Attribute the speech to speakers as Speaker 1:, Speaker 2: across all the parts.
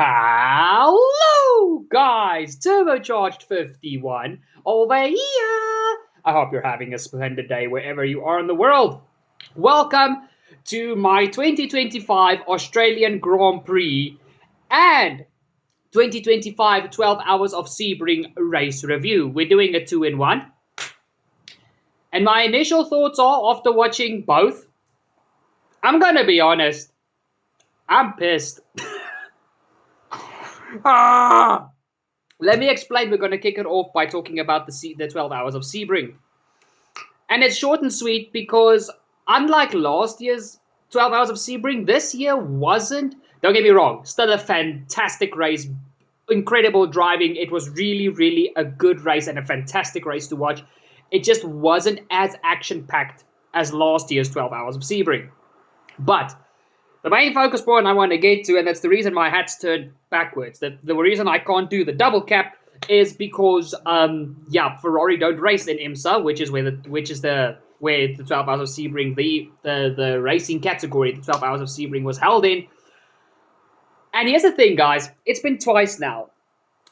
Speaker 1: Hello, guys! Turbocharged 51 over here! I hope you're having a splendid day wherever you are in the world. Welcome to my 2025 Australian Grand Prix and 2025 12 Hours of Sebring race review. We're doing a 2-in-1. And my initial thoughts are, after watching both, I'm gonna be honest, I'm pissed. Let me explain. We're going to kick it off by talking about the 12 Hours of Sebring. And it's short and sweet because unlike last year's 12 Hours of Sebring, this year wasn't, don't get me wrong, still a fantastic race, incredible driving. It was really, really a good race and a fantastic race to watch. It just wasn't as action-packed as last year's 12 Hours of Sebring. But the main focus point I want to get to, and that's the reason my hat's turned backwards, the reason I can't do the double cap is because, Ferrari don't race in IMSA, which is where the 12 Hours of Sebring, the racing category, the 12 Hours of Sebring was held in. And here's the thing, guys, it's been twice now.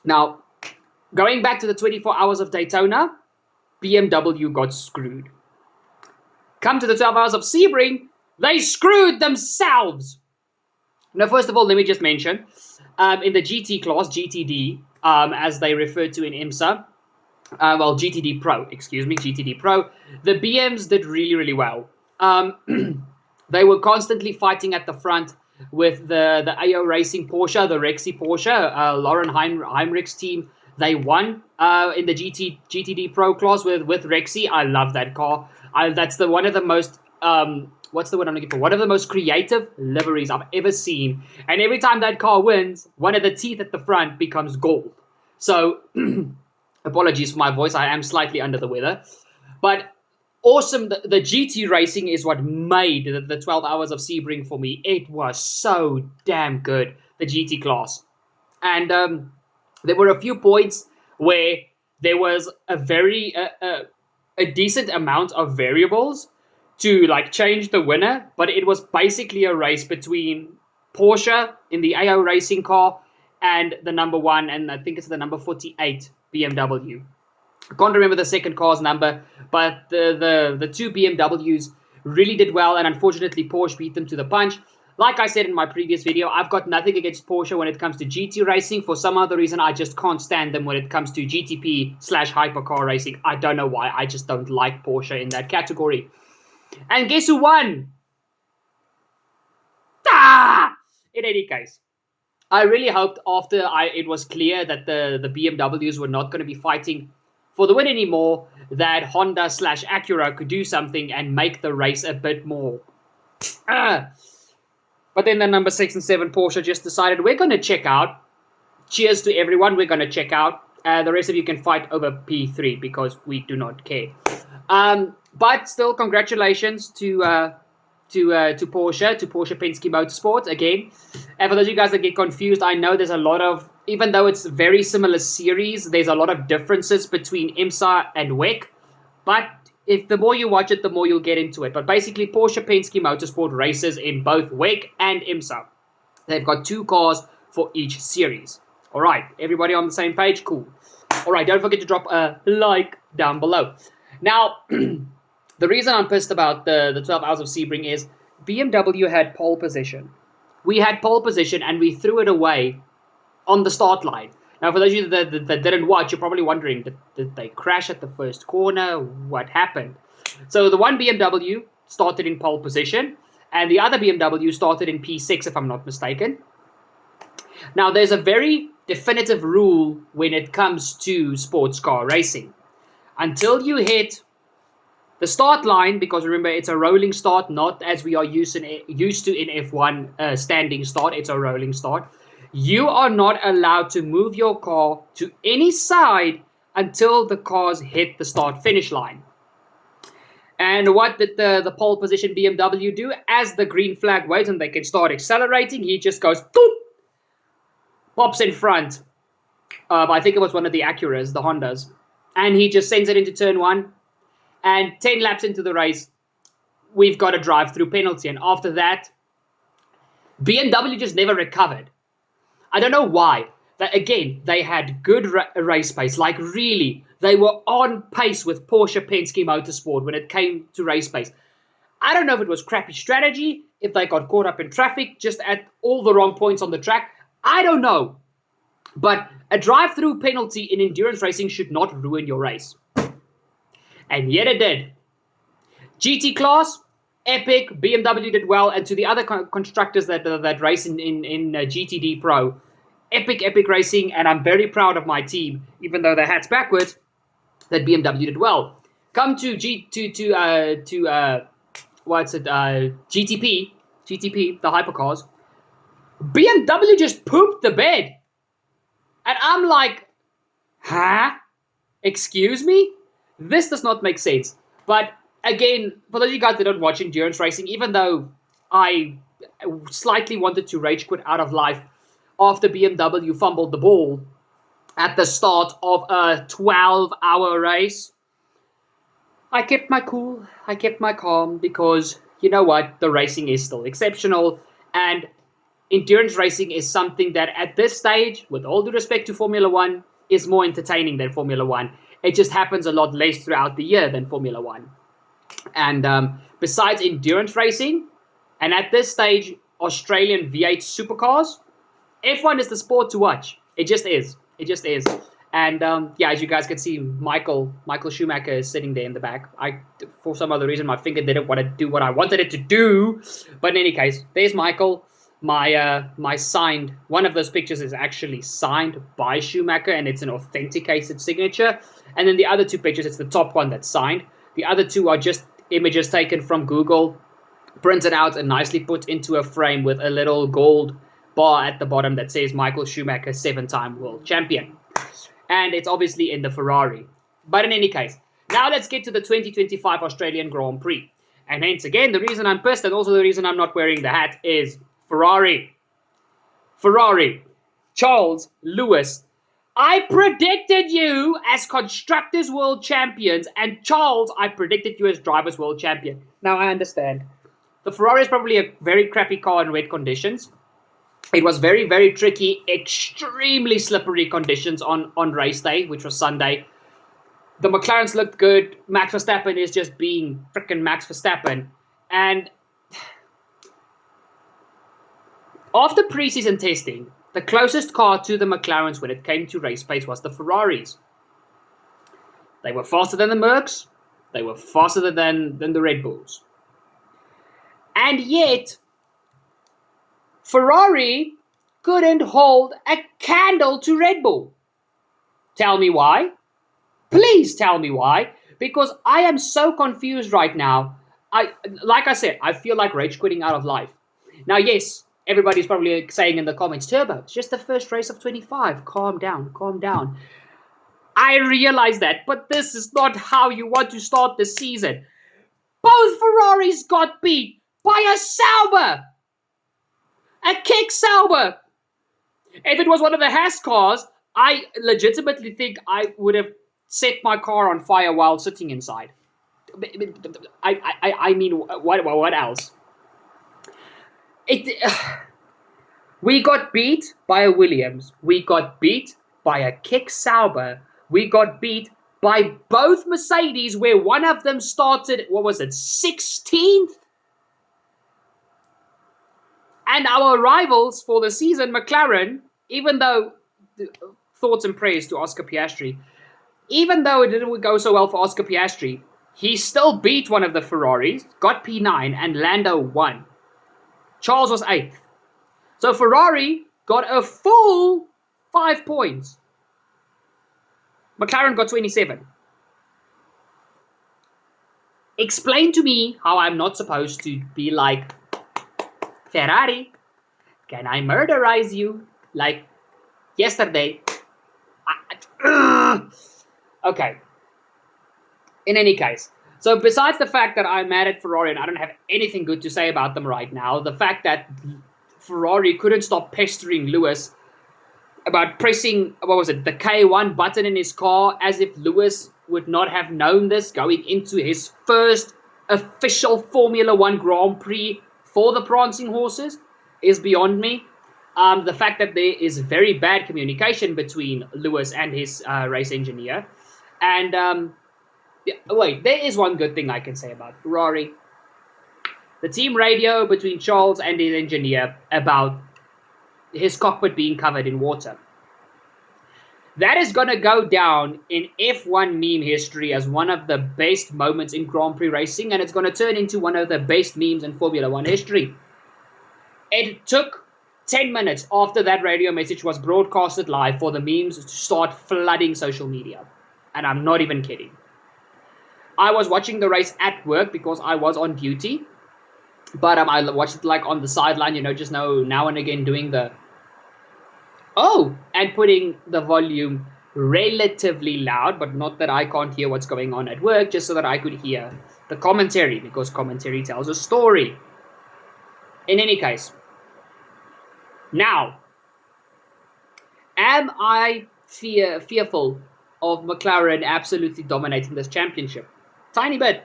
Speaker 1: Now, going back to the 24 Hours of Daytona, BMW got screwed. Come to the 12 Hours of Sebring, they screwed themselves. Now, first of all, let me just mention, in the GT class, GTD, as they refer to in IMSA, GTD Pro, GTD Pro, the BMs did really, really well. They were constantly fighting at the front with the AO Racing Porsche, the Rexy Porsche, Lauren Heinrich's team. They won in the GTD Pro class with Rexy. I love that car. That's one of the most... what's the word I'm looking for? One of the most creative liveries I've ever seen. And every time that car wins, one of the teeth at the front becomes gold. So, apologies for my voice. I am slightly under the weather. But awesome. The GT racing is what made the 12 Hours of Sebring for me. It was so damn good, the GT class. And there were a few points where there was a decent amount of variables to change the winner, but it was basically a race between Porsche in the AO Racing car and the number 1, and I think it's the number 48 BMW. I can't remember the second car's number, but the two BMWs really did well, and unfortunately Porsche beat them to the punch. Like I said in my previous video, I've got nothing against Porsche when it comes to GT racing. For some other reason, I just can't stand them when it comes to GTP/hypercar racing. I don't know why. I just don't like Porsche in that category. And guess who won? In any case, I really hoped after it was clear that the BMWs were not going to be fighting for the win anymore, that Honda/Acura could do something and make the race a bit more. But then the number 6 and 7 Porsche just decided, we're going to check out. Cheers to everyone. We're going to check out. The rest of you can fight over P3 because we do not care. But still, congratulations to Porsche, to Porsche Penske Motorsport again. And for those of you guys that get confused, I know there's a lot of, even though it's very similar series, there's a lot of differences between IMSA and WEC. But the more you watch it, the more you'll get into it. But basically, Porsche Penske Motorsport races in both WEC and IMSA. They've got 2 cars for each series. All right, everybody on the same page? Cool. All right, don't forget to drop a like down below. Now, the reason I'm pissed about the 12 Hours of Sebring is BMW had pole position. We had pole position and we threw it away on the start line. Now, for those of you that didn't watch, you're probably wondering, did they crash at the first corner? What happened? So the one BMW started in pole position and the other BMW started in P6, if I'm not mistaken. Now, there's a very definitive rule when it comes to sports car racing. Until you hit the start line, because remember, it's a rolling start, not as we are used to in F1 standing start. It's a rolling start. You are not allowed to move your car to any side until the cars hit the start-finish line. And what did the pole position BMW do? As the green flag waves and they can start accelerating, he just goes, boop, pops in front. I think it was one of the Acuras, the Hondas. And he just sends it into turn 1. And 10 laps into the race, we've got a drive-through penalty. And after that, BMW just never recovered. I don't know why. That again, they had good race pace. Like really, they were on pace with Porsche Penske Motorsport when it came to race pace. I don't know if it was crappy strategy, if they got caught up in traffic just at all the wrong points on the track. I don't know. But a drive-through penalty in endurance racing should not ruin your race. And yet it did. GT class, epic. BMW did well. And to the other constructors that race in GTD Pro, epic racing. And I'm very proud of my team, even though their hat's backwards, that BMW did well. Come to GTP, the hypercars. BMW just pooped the bed. And I'm like, huh? Excuse me? This does not make sense. But again, for those of you guys that don't watch endurance racing, even though I slightly wanted to rage quit out of life after BMW fumbled the ball at the start of a 12-hour race, I kept my cool, I kept my calm, because you know what? The racing is still exceptional, and endurance racing is something that at this stage, with all due respect to Formula One, is more entertaining than Formula One. It just happens a lot less throughout the year than Formula One. And besides endurance racing, and at this stage, Australian V8 supercars, F1 is the sport to watch. It just is. It just is. And yeah, as you guys can see, Michael Schumacher is sitting there in the back. For some other reason, my finger didn't want to do what I wanted it to do. But in any case, there's Michael. My signed, one of those pictures is actually signed by Schumacher, and it's an authenticated signature. And then the other two pictures, it's the top one that's signed. The other two are just images taken from Google, printed out and nicely put into a frame with a little gold bar at the bottom that says Michael Schumacher, 7-time world champion. And it's obviously in the Ferrari. But in any case, now let's get to the 2025 Australian Grand Prix. And hence again, the reason I'm pissed and also the reason I'm not wearing the hat is Ferrari. Charles, Lewis. I predicted you as Constructors World Champions, and Charles, I predicted you as Drivers World Champion. Now I understand. The Ferrari is probably a very crappy car in wet conditions. It was very, very tricky, extremely slippery conditions on race day, which was Sunday. The McLarens looked good. Max Verstappen is just being freaking Max Verstappen. And after preseason testing, the closest car to the McLarens when it came to race pace was the Ferraris. They were faster than the Mercs. They were faster than the Red Bulls. And yet, Ferrari couldn't hold a candle to Red Bull. Tell me why. Please tell me why. Because I am so confused right now. Like I said, I feel like rage quitting out of life. Now, yes, everybody's probably saying in the comments, Turbo, it's just the first race of 25. Calm down, calm down. I realize that, but this is not how you want to start the season. Both Ferraris got beat by a Sauber. A kick Sauber. If it was one of the Haas cars, I legitimately think I would have set my car on fire while sitting inside. I mean, what else? We got beat by a Williams. We got beat by a kick Sauber. We got beat by both Mercedes, where one of them started, 16th? And our rivals for the season, McLaren, even though, thoughts and prayers to Oscar Piastri, even though it didn't go so well for Oscar Piastri, he still beat one of the Ferraris, got P9, and Lando won. Charles was 8th. So Ferrari got a full 5 points. McLaren got 27. Explain to me how I'm not supposed to be like, Ferrari, can I murderize you like yesterday? Okay. In any case, so besides the fact that I'm mad at Ferrari and I don't have anything good to say about them right now, the fact that Ferrari couldn't stop pestering Lewis about pressing, the K1 button in his car, as if Lewis would not have known this going into his first official Formula One Grand Prix for the prancing horses, is beyond me. The fact that there is very bad communication between Lewis and his race engineer. And wait, there is one good thing I can say about Ferrari. The team radio between Charles and his engineer about his cockpit being covered in water. That is going to go down in F1 meme history as one of the best moments in Grand Prix racing, and it's going to turn into one of the best memes in Formula 1 history. It took 10 minutes after that radio message was broadcasted live for the memes to start flooding social media. And I'm not even kidding. I was watching the race at work because I was on duty. But I watched it like on the sideline, just now and again doing the and putting the volume relatively loud, but not that I can't hear what's going on at work, just so that I could hear the commentary, because commentary tells a story. In any case, now, am I fearful of McLaren absolutely dominating this championship? Tiny bit.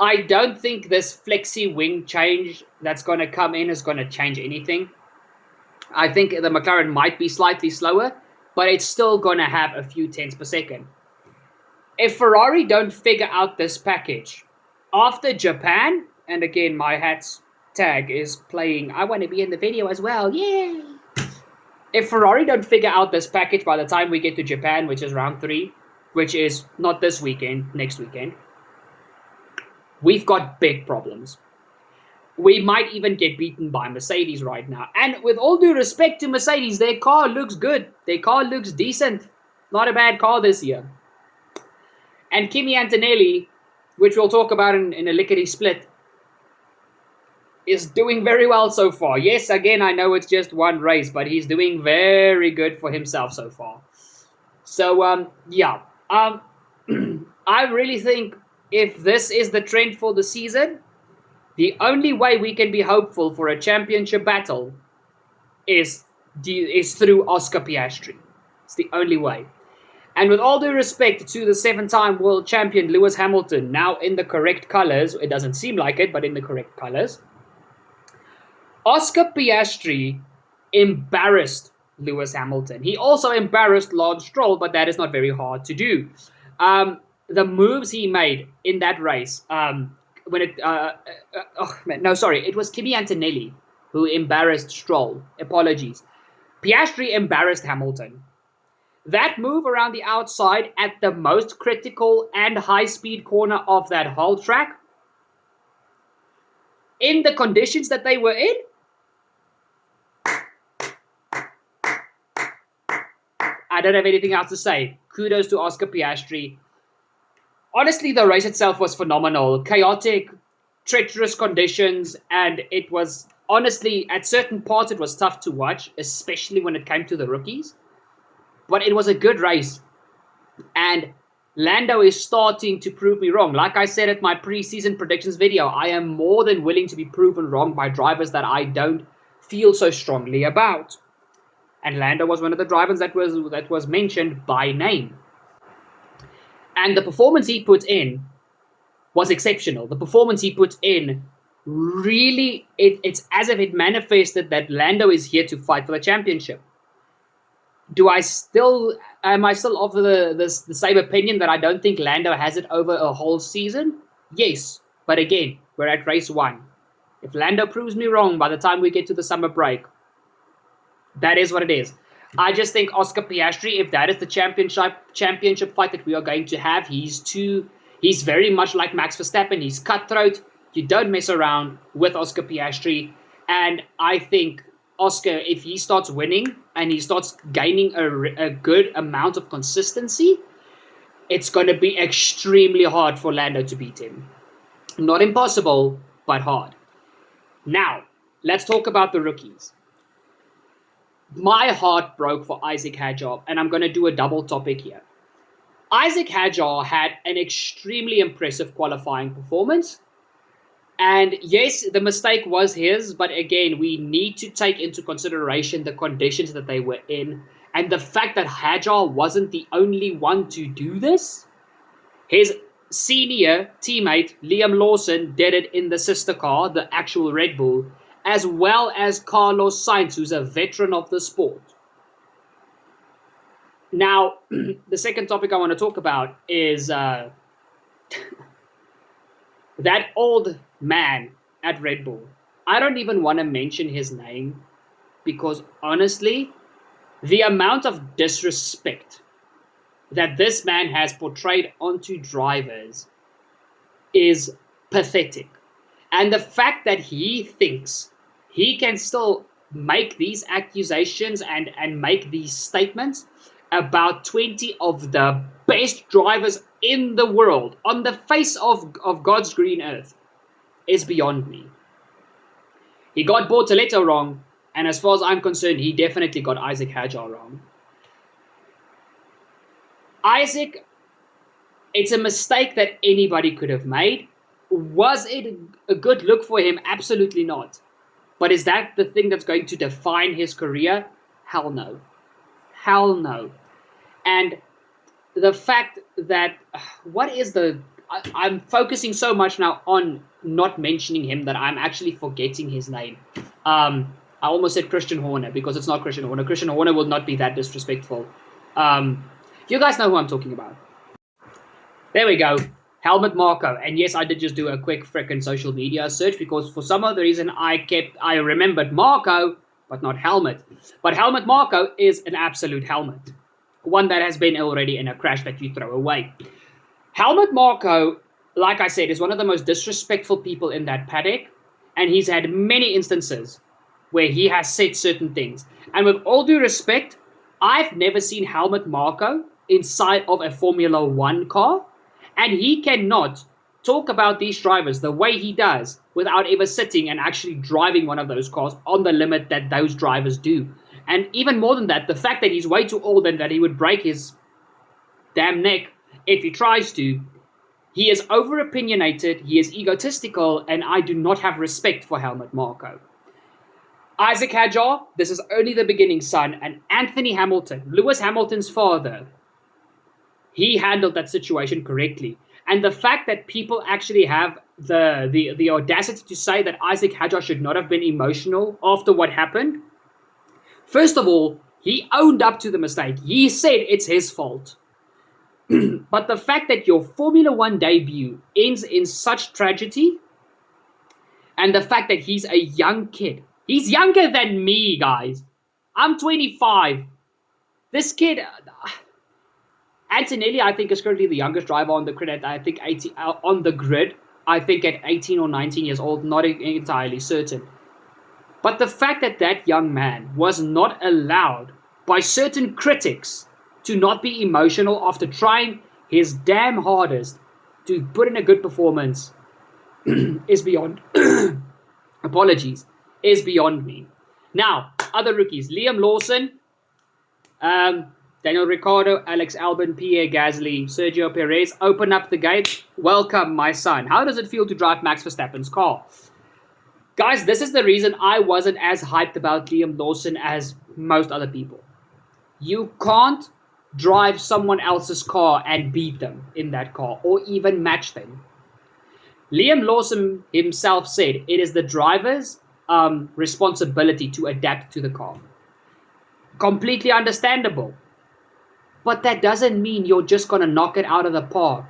Speaker 1: I don't think this flexi wing change that's going to come in is going to change anything. I think the McLaren might be slightly slower, but it's still going to have a few tenths per second. If Ferrari don't figure out this package after Japan, and again, my hat's tag is playing, I want to be in the video as well, yay! If Ferrari don't figure out this package by the time we get to Japan, which is round 3, which is not this weekend, next weekend, we've got big problems. We might even get beaten by Mercedes right now. And with all due respect to Mercedes, their car looks good. Their car looks decent. Not a bad car this year. And Kimi Antonelli, which we'll talk about in a lickety split, is doing very well so far. Yes, again, I know it's just one race, but he's doing very good for himself so far. So, I really think if this is the trend for the season, the only way we can be hopeful for a championship battle is through Oscar Piastri. It's the only way. And with all due respect to the 7-time world champion Lewis Hamilton, now in the correct colors, it doesn't seem like it, but in the correct colors, Oscar Piastri embarrassed Lewis Hamilton. He also embarrassed Lance Stroll, but that is not very hard to do. The moves he made in that race, it was Kimi Antonelli who embarrassed Stroll. Apologies. Piastri embarrassed Hamilton. That move around the outside at the most critical and high-speed corner of that whole track, in the conditions that they were in, I don't have anything else to say. Kudos to Oscar Piastri. Honestly, the race itself was phenomenal. Chaotic, treacherous conditions, and it was, honestly, at certain parts it was tough to watch, especially when it came to the rookies. But it was a good race. And Lando is starting to prove me wrong. Like I said at my preseason predictions video, I am more than willing to be proven wrong by drivers that I don't feel so strongly about. And Lando was one of the drivers that was mentioned by name. And the performance he put in was exceptional. The performance he put in, really, it's as if it manifested that Lando is here to fight for the championship. Am I still of the same opinion that I don't think Lando has it over a whole season? Yes. But again, we're at race 1. If Lando proves me wrong by the time we get to the summer break, that is what it is. I just think Oscar Piastri, if that is the championship fight that we are going to have, he's very much like Max Verstappen. He's cutthroat. You don't mess around with Oscar Piastri. And I think Oscar, if he starts winning and he starts gaining a good amount of consistency, it's going to be extremely hard for Lando to beat him. Not impossible, but hard. Now, let's talk about the rookies. My heart broke for Isaac Hadjar, and I'm going to do a double topic here. Isaac Hadjar had an extremely impressive qualifying performance. And yes, the mistake was his, but again, we need to take into consideration the conditions that they were in. And the fact that Hadjar wasn't the only one to do this. His senior teammate, Liam Lawson, did it in the sister car, the actual Red Bull. as well as Carlos Sainz, who's a veteran of the sport. Now, the second topic I want to talk about is that old man at Red Bull. I don't even want to mention his name because honestly, the amount of disrespect that this man has portrayed onto drivers is pathetic. And the fact that he thinks he can still make these accusations and make these statements about 20 of the best drivers in the world on the face of God's green earth is beyond me. He got Bortoleto wrong, and as far as I'm concerned, he definitely got Isaac Hadjar wrong. Isaac, it's a mistake that anybody could have made. Was it a good look for him? Absolutely not. But is that the thing that's going to define his career? Hell no. Hell no. And the fact that, I'm focusing so much now on not mentioning him that I'm actually forgetting his name. I almost said Christian Horner because it's not Christian Horner. Christian Horner will not be that disrespectful. You guys know who I'm talking about. There we go. Helmut Marko. And yes, I did just do a quick frickin' social media search because for some other reason I remembered Marko, but not Helmut. But Helmut Marko is an absolute helmet. One that has been already in a crash that you throw away. Helmut Marko, like I said, is one of the most disrespectful people in that paddock. And he's had many instances where he has said certain things. And with all due respect, I've never seen Helmut Marko inside of a Formula 1 car. And he cannot talk about these drivers the way he does without ever sitting and actually driving one of those cars on the limit that those drivers do. And even more than that, the fact that he's way too old and that he would break his damn neck if he tries to. He is over-opinionated, he is egotistical, and I do not have respect for Helmut Marko. Isaac Hadjar, this is only the beginning, son, and Anthony Hamilton, Lewis Hamilton's father, he handled that situation correctly. And the fact that people actually have the audacity to say that Isaac Hadjar should not have been emotional after what happened, first of all, he owned up to the mistake. He said it's his fault. But the fact that your Formula 1 debut ends in such tragedy, and the fact that he's a young kid, he's younger than me, guys. I'm 25. This kid, Antonelli, I think, is currently the youngest driver on the grid. I think 18 on the grid. I think at 18 or 19 years old, not entirely certain. But the fact that that young man was not allowed by certain critics to not be emotional after trying his damn hardest to put in a good performance is beyond, apologies, is beyond me. Now, other rookies, Liam Lawson, Daniel Ricciardo, Alex Albon, Pierre Gasly, Sergio Perez, open up the gate. Welcome, my son. How does it feel to drive Max Verstappen's car? Guys, this is the reason I wasn't as hyped about Liam Lawson as most other people. You can't drive someone else's car and beat them in that car or even match them. Liam Lawson himself said it is the driver's responsibility to adapt to the car. Completely understandable. But that doesn't mean you're just going to knock it out of the park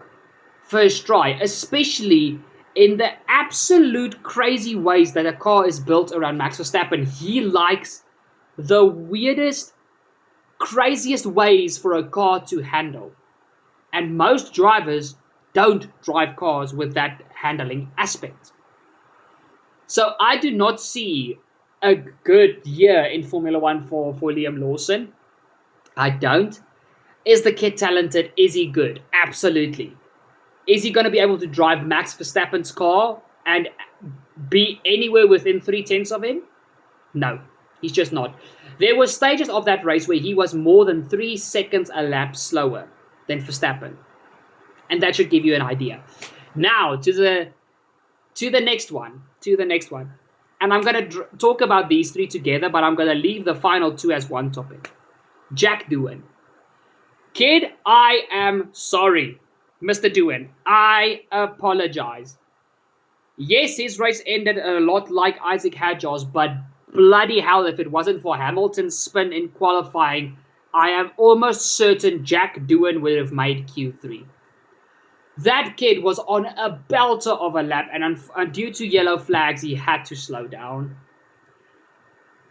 Speaker 1: first try, especially in the absolute crazy ways that a car is built around Max Verstappen. He likes the weirdest, craziest ways for a car to handle. And most drivers don't drive cars with that handling aspect. So I do not see a good year in Formula 1 for Liam Lawson. I don't. Is the kid talented? Is he good? Absolutely. Is he going to be able to drive Max Verstappen's car and be anywhere within 3/10 of him? No, he's just not. There were stages of that race where he was more than 3 seconds a lap slower than Verstappen. And that should give you an idea. Now, to the next one. And I'm going to talk about these three together, but I'm going to leave the final two as one topic. Jack Doohan. Kid, I am sorry. Mr. Doohan, I apologize. Yes, his race ended a lot like Isaac Hadjar's, but bloody hell, if it wasn't for Hamilton's spin in qualifying, I am almost certain Jack Doohan would have made Q3. That kid was on a belter of a lap, and due to yellow flags, he had to slow down.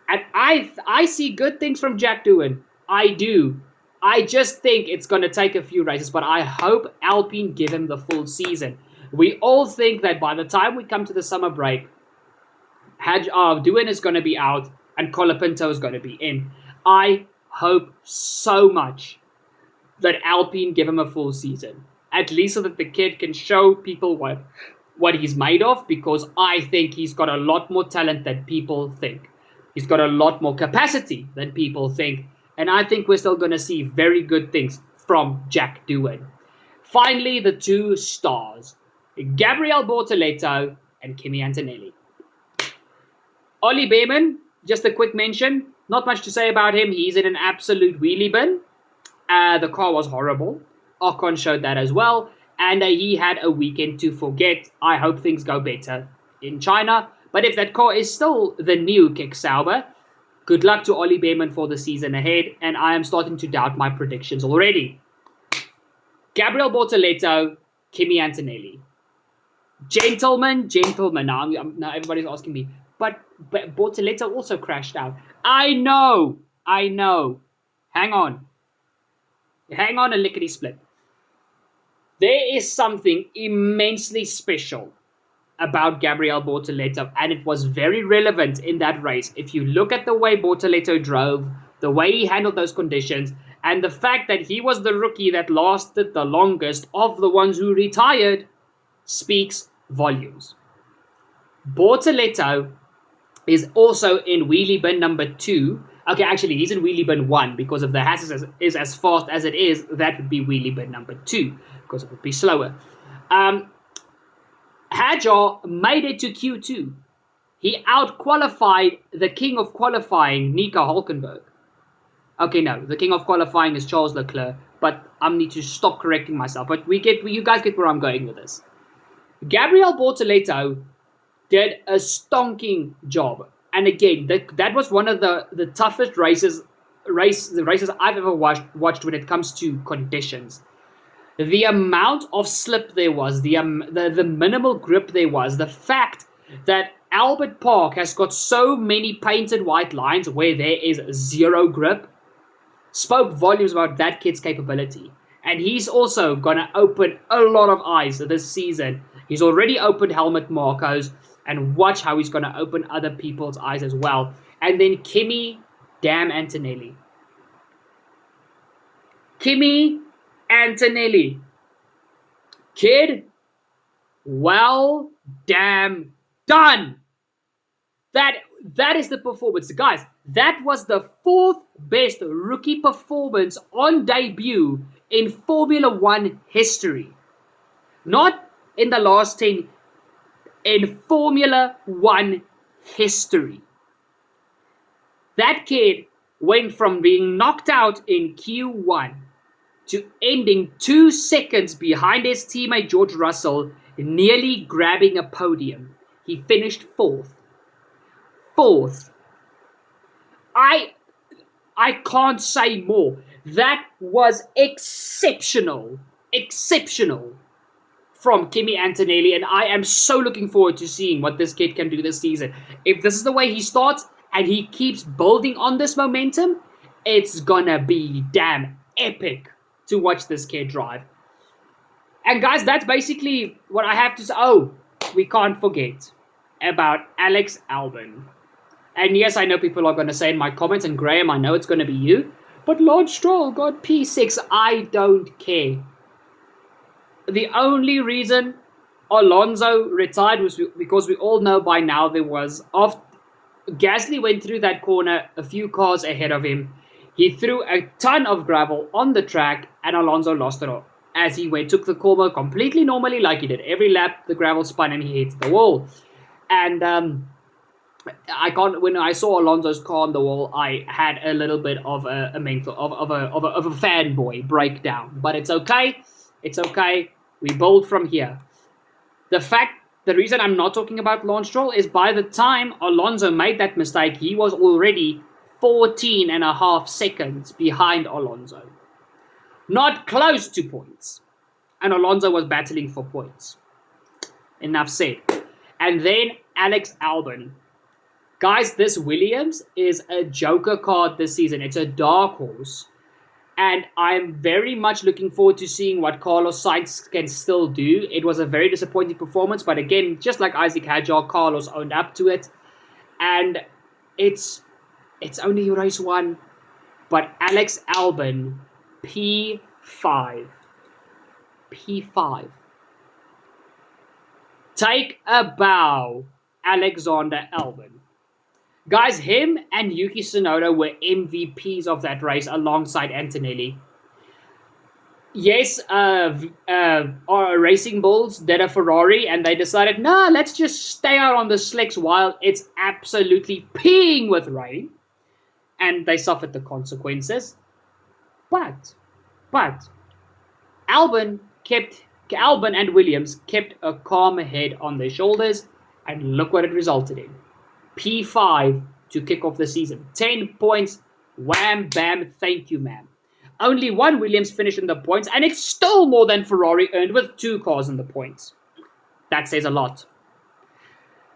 Speaker 1: And I see good things from Jack Doohan. I do. I just think it's going to take a few races, but I hope Alpine give him the full season. We all think that by the time we come to the summer break, Doohan is going to be out and Colapinto is going to be in. I hope so much that Alpine give him a full season. At least so that the kid can show people what he's made of, because I think he's got a lot more talent than people think. He's got a lot more capacity than people think. And I think we're still going to see very good things from Jack Doohan. Finally, the two stars, Gabriel Bortoleto and Kimi Antonelli. Ollie Behrman, just a quick mention. Not much to say about him. He's in an absolute wheelie bin. The car was horrible. Ocon showed that as well. And he had a weekend to forget. I hope things go better in China. But if that car is still the new Kick Sauber, good luck to Ollie Behrman for the season ahead. And I am starting to doubt my predictions already. Gabriel Bortoleto, Kimi Antonelli. Gentlemen. Now everybody's asking me, but Bortoleto also crashed out. I know. Hang on a lickety split. There is something immensely special about Gabriel Bortoleto, and it was very relevant in that race. If you look at the way Bortoleto drove, the way he handled those conditions, and the fact that he was the rookie that lasted the longest of the ones who retired, speaks volumes. Bortoleto is also in wheelie bin number 2. Okay, actually, he's in wheelie bin 1 because if the Haas is as fast as it is, that would be wheelie bin number 2 because it would be slower. Hadjar made it to Q2. He out-qualified the king of qualifying, Nico Hulkenberg. Okay, no, the king of qualifying is Charles Leclerc, but I need to stop correcting myself. But you guys get where I'm going with this. Gabriel Bortoleto did a stonking job. And again, that was one of the toughest races I've ever watched when it comes to conditions. The amount of slip there was, the minimal grip there was, the fact that Albert Park has got so many painted white lines where there is zero grip, spoke volumes about that kid's capability. And he's also going to open a lot of eyes this season. He's already opened Helmut Marko's, and watch how he's going to open other people's eyes as well. And then Kimi Antonelli. Kimi Antonelli. Kid, well damn done. That is the performance. Guys, that was the 4th best rookie performance on debut in Formula 1 history. Not in the last 10, in Formula 1 history. That kid went from being knocked out in Q1 to ending 2 seconds behind his teammate George Russell, nearly grabbing a podium. He finished 4th. I can't say more. That was exceptional from Kimi Antonelli, and I am so looking forward to seeing what this kid can do this season. If this is the way he starts and he keeps building on this momentum, it's gonna be damn epic to watch this kid drive. And guys, that's basically what I have to say. Oh, we can't forget about Alex Albon. And yes, I know people are going to say in my comments, and Graham, I know it's going to be you, but Lord Stroll got P6. I don't care. The only reason Alonso retired was because we all know by now Gasly went through that corner a few cars ahead of him. He threw a ton of gravel on the track, and Alonso lost it all. As he took the corner completely normally, like he did every lap, the gravel spun and he hit the wall. And when I saw Alonso's car on the wall, I had a little bit of a fanboy breakdown. But it's okay. It's okay. We build from here. The fact the reason I'm not talking about Lance Stroll is by the time Alonso made that mistake, he was already 14.5 seconds behind Alonso. Not close to points. And Alonso was battling for points. Enough said. And then Alex Albon. Guys, this Williams is a joker card this season. It's a dark horse. And I'm very much looking forward to seeing what Carlos Sainz can still do. It was a very disappointing performance. But again, just like Isaac Hadjar, Carlos owned up to it. And it's only race 1. But Alex Albon, P5. P5. Take a bow, Alexander Albon. Guys, him and Yuki Tsunoda were MVPs of that race alongside Antonelli. Yes, Racing Bulls did a Ferrari and they decided, nah, let's just stay out on the slicks while it's absolutely peeing with rain. And they suffered the consequences. But Albon and Williams kept a calm head on their shoulders, and look what it resulted in. P5 to kick off the season. 10 points. Wham, bam, thank you, ma'am. Only one Williams finished in the points, and it's still more than Ferrari earned with 2 cars in the points. That says a lot.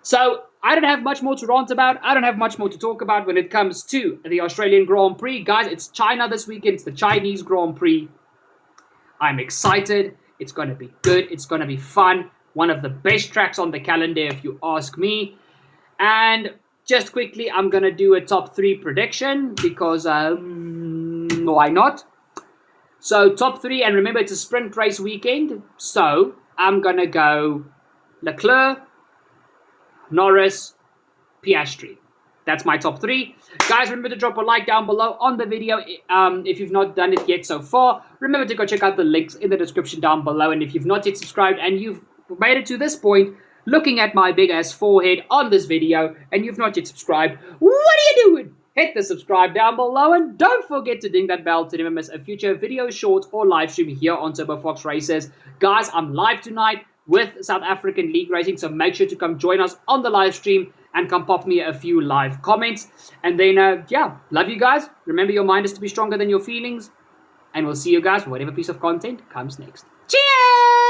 Speaker 1: So, I don't have much more to rant about. I don't have much more to talk about when it comes to the Australian Grand Prix. Guys, it's China this weekend. It's the Chinese Grand Prix. I'm excited. It's going to be good. It's going to be fun. One of the best tracks on the calendar, if you ask me. And just quickly, I'm going to do a top 3 prediction because why not? So, top 3, and remember, it's a sprint race weekend. So, I'm going to go Leclerc, Norris, Piastri. That's my top 3. Guys, remember to drop a like down below on the video if you've not done it yet so far. Remember to go check out the links in the description down below. And if you've not yet subscribed and you've made it to this point, looking at my big ass forehead on this video, and you've not yet subscribed, what are you doing? Hit the subscribe down below and don't forget to ding that bell to never miss a future video, short, or live stream here on TurboFox RacerZ. Guys, I'm live tonight with South African League Racing, so make sure to come join us on the live stream and come pop me a few live comments. And then, yeah, love you guys. Remember, your mind is to be stronger than your feelings. And we'll see you guys for whatever piece of content comes next. Cheers!